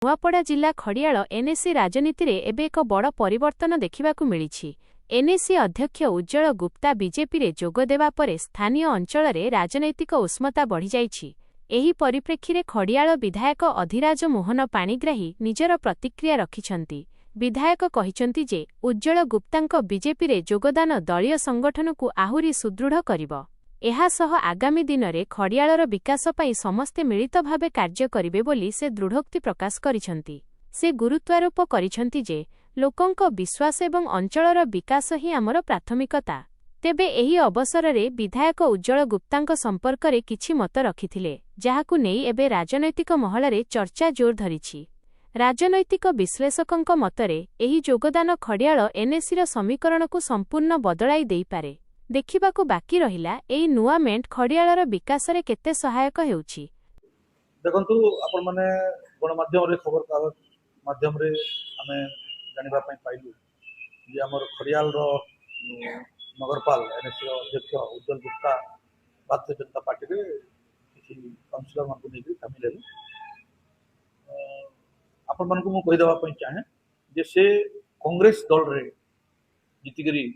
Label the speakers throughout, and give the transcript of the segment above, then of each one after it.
Speaker 1: नुआपड़ा जिला खड़ियाल एनएसी राजनीति रे एबे एक बड़ परिवर्तन देखिबाकू मिलिछि। एनएसी अध्यक्ष उज्जवल गुप्ता बीजेपी रे जोग देवा परे स्थानीय अंचल रे राजनैतिक उष्मता बढ़ी जाइछि। एही परिप्रेक्षी रे खड़ियाल विधायक अधिराज मोहन पाणिग्राही निजर प्रतिक्रिया रखिछन्ति। विधायक कहिछन्ति जे उज्जवल गुप्तांक बीजेपी रे जोगदान दलीय संगठन को आहुरी सुदृढ़ करिब। एहासह आगामी दिन में खड़ियालर विकास पाई समस्ते मिलित भावे कार्य करिबे बोली से दृढ़ोक्ति प्रकाश करिछन्ति। से गुरुत्वारोप करिछन्ति जे लोकंक विश्वास एवं अंचलर विकास ही आमर प्राथमिकता। तेबे एही अवसर रे विधायक उज्जवल गुप्तांक संपर्क रे किछि मत रखिथिले, जाहाकु नेई एबे राजनैतिक महल रे चर्चा जोर धरिछि। राजनैतिक विश्लेषकंक मतरे एही जोगदान खड़ियाल एनएसी र समीकरण को संपूर्ण बदलाई देई पारे। देखिबाकू बाकी रहिला एई नुआ मेंट खड़ियालर विकास रे केते सहायक हेउछि।
Speaker 2: देखंतु आपण माने गणमाध्यम रे खबर कागज माध्यम रे हमें जानिबा पई पाइलु जे हमर खड़ियाल रो नगरपाल एनएसी रो अध्यक्ष उज्जवल गुप्ता भारतीय जनता पार्टी रे किछि काउंसिलर मानकु नेकि शामिल हेले। आपण मानकु मु कहि देबा पई चाहे जे से कांग्रेस दल रे जितिगिरी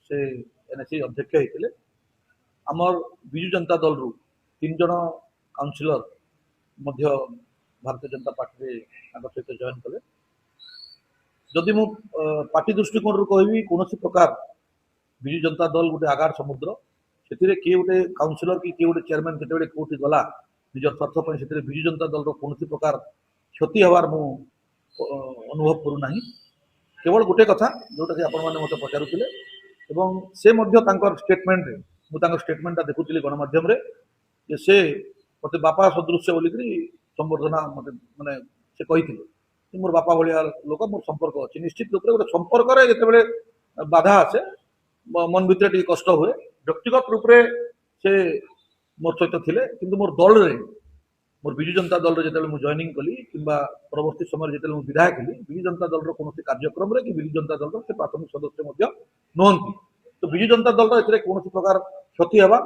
Speaker 2: से एनएसी अध्यक्ष होते आमर विजु जनता दल रु 3 जन काउंसिलर मध्य भारतीय जनता पार्टी सहित जॉइन कले। जदि मु पार्टी दृष्टिकोण रू कहबी कौन प्रकार विजु जनता दल गोटे आगार समुद्र से किए गोटे काउंसिलर कि किए गोटे चेयरमैन केते कौटी गला निजर स्वार्थ पर विजु जनता दल कौन प्रकार क्षति हबार मु अनुभव करूना। केवल गोटे कथा जोटा कि आपण माने मते पचारुथिले एवं से मध्य तांकर स्टेटमेंट रे मु तांकर स्टेटमेंटा देखुथिली गणमाध्यम रे जे से मते बापा सदृश्य बोलिकरी संबर्धना मते माने से कहिथिले मोर बापा भलिया लोक मोर संपर्क अछि। निश्चित रूप रे गोटे संपर्क रे जेतेबेले बाधा आसे मन भितर टी कष्ट हुए। व्यक्तिगत रूप रे से मोर सहित थिले किंतु मोर दल रे मोर विजु जनता दल रे जेतेबेले मु जॉइनिंग कली किंबा परवर्ती समय जेतेबेले मु विधायक हली विजु जनता दल रो कोनोसी कार्यक्रम रे कि विजु जनता दल रो से प्राथमिक सदस्य मध्य नहंती। तो विजु जनता दल रो एतरे कोनोसी प्रकार क्षति हेबा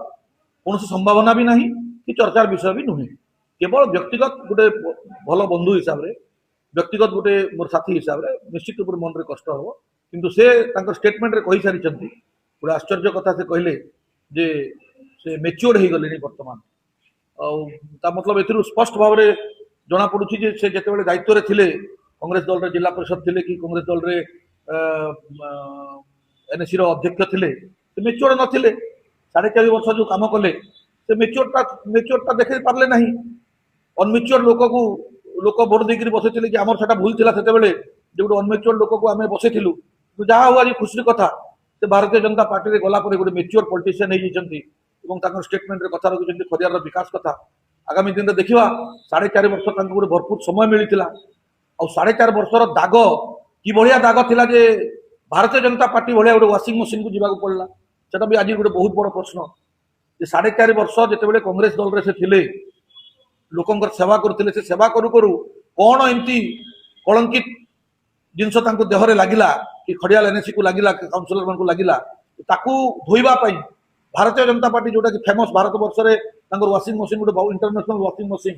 Speaker 2: कोनोसी संभावना भी नहीं कि चर्चार विषय भी नुहे। केवल व्यक्तिगत गोटे भल बंधु हिसाब रे व्यक्तिगत गोटे मोर साथी हिसाब रे निश्चित रूप मन रे कष्ट हो किंतु से तांकर स्टेटमेंट रे कहि सारी छथि। गोटे आश्चर्य कथा से कहले जे से मैच्योर्ड हे गलेनी वर्तमान ता मतलब एथिरु स्पष्ट भाव रे जना पडुछि जे से जेतेबेले दायित्व रे थिले कांग्रेस दल रे जिला परिषद थिले कि कांग्रेस दल रे एनएसी रो अध्यक्ष थिले से मैच्योर्ड नथिले 4.5 वर्ष जो काम कले से मैच्योर्डटा देखै पारले नाही। अनमैच्योर्ड लोक भोट देकरी बसैथिले कि हमर सेटा भूल थिला सेतेबेले जे गोटे अनमैच्योर्ड लोक को आमे बसैथिलु तो जहा हो आज खुशी कथा से भारतीय जनता पार्टी रे गला परे गोटे मैच्योर पॉलिटिशियन हे जिचंती एवं तांकर स्टेटमेंट रे कथा रखिछंती खरियार विकास कथा। आगामी दिन रे देखिबा 4.5 वर्ष तांको गोटे भरपूर समय मिलिथिला आ 4.5 वर्षर दाग कि बढ़िया दाग थिला जे भारतीय जनता पार्टी भलिया गोटे वाशिंग मशीन को जीवाक पड़ला। सेटा भी आज गोटे बहुत बड़ प्रश्न जे 4.5 वर्ष जेतेबेले कांग्रेस दल रे से थिले लोकंकर सेवा करथिले से सेवा करू करू कोन एंती कलंकित जिनस तांको देहरे लागिला कि खड़ियाल एनएसी को लागिला काउंसिलर मान को लागिला ताकू धोइबा पई भारतीय जनता पार्टी जोटा कि फेमस भारत वर्ष रे तांकर वाशिंग मशीन गोटे इंटरनेशनल वाशिंग मशीन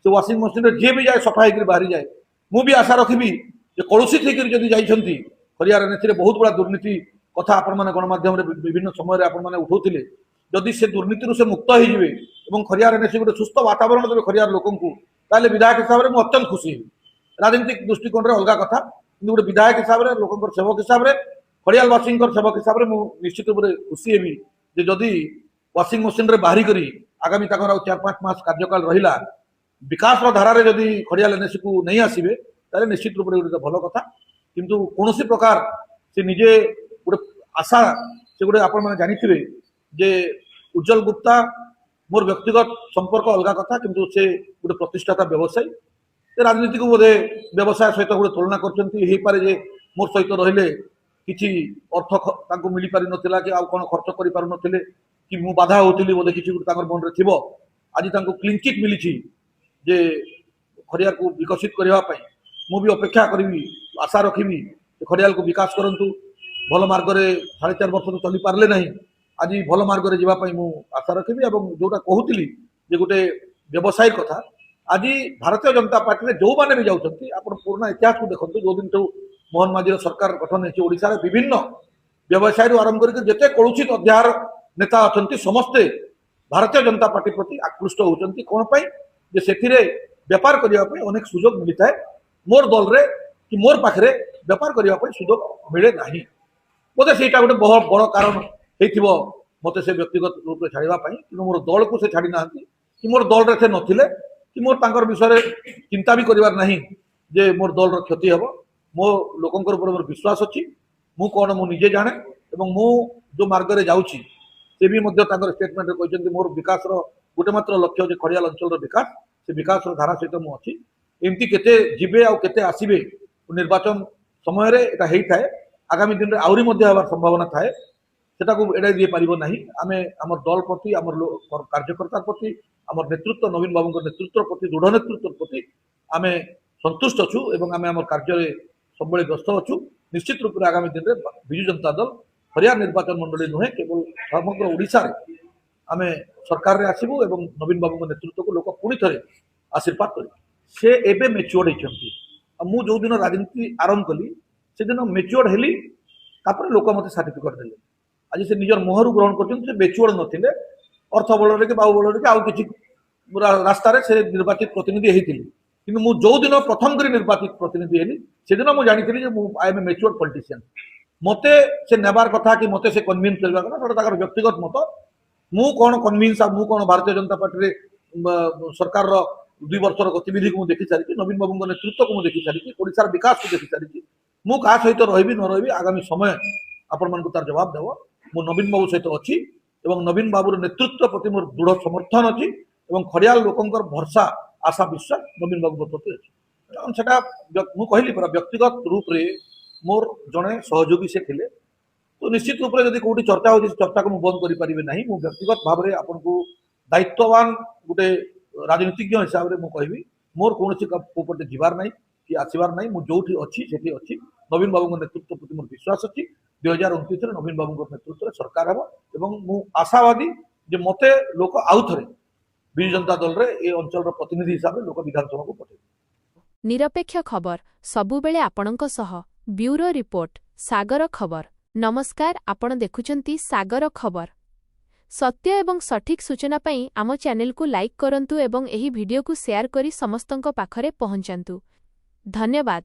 Speaker 2: से वाशिंग मशीन रे जे भी जाए सफा होकर बाहरी जाए। मु भी आशा रखिबी जे कलुषित होकर जदि जाइछंती खड़ियाल एनएसी रे बहुत बड़ा दुर्नीति कथा आपण माने गणमाध्यम रे विभिन्न समय रे आपण माने उठौथिले जदि से दुर्नीति रो से मुक्त हो जिवे एवं खड़ियाल एनएसी गोटे सुस्थ वातावरण देबे खड़ियाल लोकन को ताले विधायक हिसाब रे मु अत्यंत खुशी हेबी। राजनीतिक दृष्टिकोण रे अलगा कथा किंतु गोटे विधायक हिसाब रे लोकन सेवक हिसाब रे खड़ियाल वासिंकर सेवक हिसाब रे मु निश्चित रूप रे खुशी हेबी जे जदि वाशिंग मशीन रे बाहरी करी आगामी ताकर 4-5 मास कार्यकाल रहिला विकास रो धारा रे जदि खड़ियाल एनएसी को नहीं आसीबे ताले निश्चित रूप रे गोटे भलो कथा। किंतु कोनोसी प्रकार से निजे गोटे आशा से गोटे आपण माने जानिथिबे जे उज्जवल गुप्ता मोर व्यक्तिगत संपर्क अलगा कथा किंतु से गोटे प्रतिष्ठाता व्यवसायी से राजनीति को बोधे व्यवसाय सहित गोटे तुलना करछंती हे पारे जे मोर सहित रहिले किछि अर्थ तांको मिली पारि नथिला कि आ कोन खर्च करि पारु नथिले कि मु बाधा होतिली बोधे किछि गुटे तांकर मन रे थिबो। आज तांको क्लीन चिट मिलिछि जे खड़ियाल को विकसित करबा पई मु भी अपेक्षा करबी आशा रखिबी खड़ियाल को विकास करंतु भल मार्ग रे 4.5 वर्ष तो चली पारले नहीं आज भल मार्ग रे जीवा पई मु आशा रखिबी। एवं जोटा कहूतिली जे गोटे व्यवसायी कथा आज भारतीय जनता पार्टी जो मैंने भी जाऊँगी आप पुराना इतिहास को देखते जो दिन मोहन माझी सरकार गठन होती विभिन्न व्यवसाय आरंभ करके जिते कलुषित अध्याय नेता अच्छा समस्ते भारतीय जनता पार्टी प्रति आकृष्ट होती कौन जे से बेपार करने अनेक सुजोग मिलता है मोर दल रे कि मोर पाखे बेपार करने सुजोग मिले ना बोधे से गोटे बहुत बड़ कारण हो मत से व्यक्तिगत रूप से छाड़ापी कि मोर दल को से छाड़ी ना कि मोर दल से नथिले कि मोर तांकर विषय चिंता भी करिवार नहीं जे मोर दल रो क्षति हेबो मो लोकंकर ऊपर मोर विश्वास अछि मु कोन मु निजे जाने एवं मु जो मार्ग रे जाउछि से भी मध्य तांकर स्टेटमेंट रे कहछन्ती मोर विकास रो गोटे मात्र लक्ष्य जे खड़ियाल अंचल रो विकास से विकास रो धारा सहित मु अछि एमती केते जिबे आ केते आसीबे निर्वाचन समय रे एटा हेई थाए आगामी दिन रे आउरी मध्य हबार संभावना थाए सेटा को एडा दिए पारिबो नाही आमे हमर दल प्रति हमर कार्यकर्ता प्रति हमर नेतृत्व नवीन बाबू नेतृत्व प्रति दृढ़ नेतृत्व प्रति आमे संतुष्ट अच्छु एवं आमे हमर कार्य सब व्यस्त अच्छु निश्चित रूप से आगामी दिन में विजु जनता दल हरियाणा निर्वाचन मंडली नुहे केवल समग्र ओडिशा रे आमे सरकार रे आसीबु एवं नवीन बाबू नेतृत्व को लोक पुणी थे आशीर्वाद करें से एबे मेच्योर्ड होती मु जो दिन राजनीति आरंभ कली से दिन मेच्योर्ड हेली तापर लोक मते सर्टिफिकेट देले आज से निजर मोहरु ग्रहण कर मेच्योर्ड नथिले अर्थ बल कि बाहु बल आउ कि रास्तार से निर्वाचित प्रतिनिधि होती कि मु जो दिन प्रथम कर निर्वाचित प्रतिनिधि हेली से दिन मुझे जानी I am a matured politician मते से नेबार कथा कि मते से कन्विन्स करबा कथा ताकर व्यक्तिगत मत मु कौन कन्विन्स मु कौन भारतीय जनता पार्टी सरकार 2 वर्षर गतिविधि को देखी सारी नवीन बाबू नेतृत्व को देखी सारी ओडिशा विकास को देखी सारी मु क्या सहित रही न रही आगामी समय आपण मान तार जवाब देव मु नवीन बाबू सहित अच्छी एवं नवीन बाबूर नेतृत्व प्रति मोर दृढ़ समर्थन अच्छी एवं खड़ियाल लोकंकर भरसा आशा विश्वास नवीन बाबू प्रति अच्छी सेटा मु कहली पूरा व्यक्तिगत रूप से मोर जड़े सहयोगी से थिले तो निश्चित रूप से जब कौटी चर्चा होती चर्चा को बंद करें ना मु व्यक्तिगत भाव में आपन को दायित्ववान गोटे राजनीतिज्ञ हिसाब से मुझे मोर कौन पटे जीवार ना कि आसबार ना मुझे अच्छी से अच्छी नवीन बाबू नेतृत्व प्रति मोर विश्वास अच्छी 2029 नवीन बाबू नेतृत्व सरकार हम मु आशावादी जे मते लोक आउ थे विजु जनता दल रे ए अंचल प्रतिनिधि हिसाब से लोक विधानसभा को पठे
Speaker 1: निरपेक्ष खबर सबुबेले आपणक सह ब्यूरो रिपोर्ट सागर खबर। नमस्कार आपण देखुचंती सागर खबर सत्य एवं सठिक सूचना पई आम चैनल को लाइक करंतु एवं एही वीडियो को शेयर करी समस्तंक पाखरे पहुंचांतु। धन्यवाद।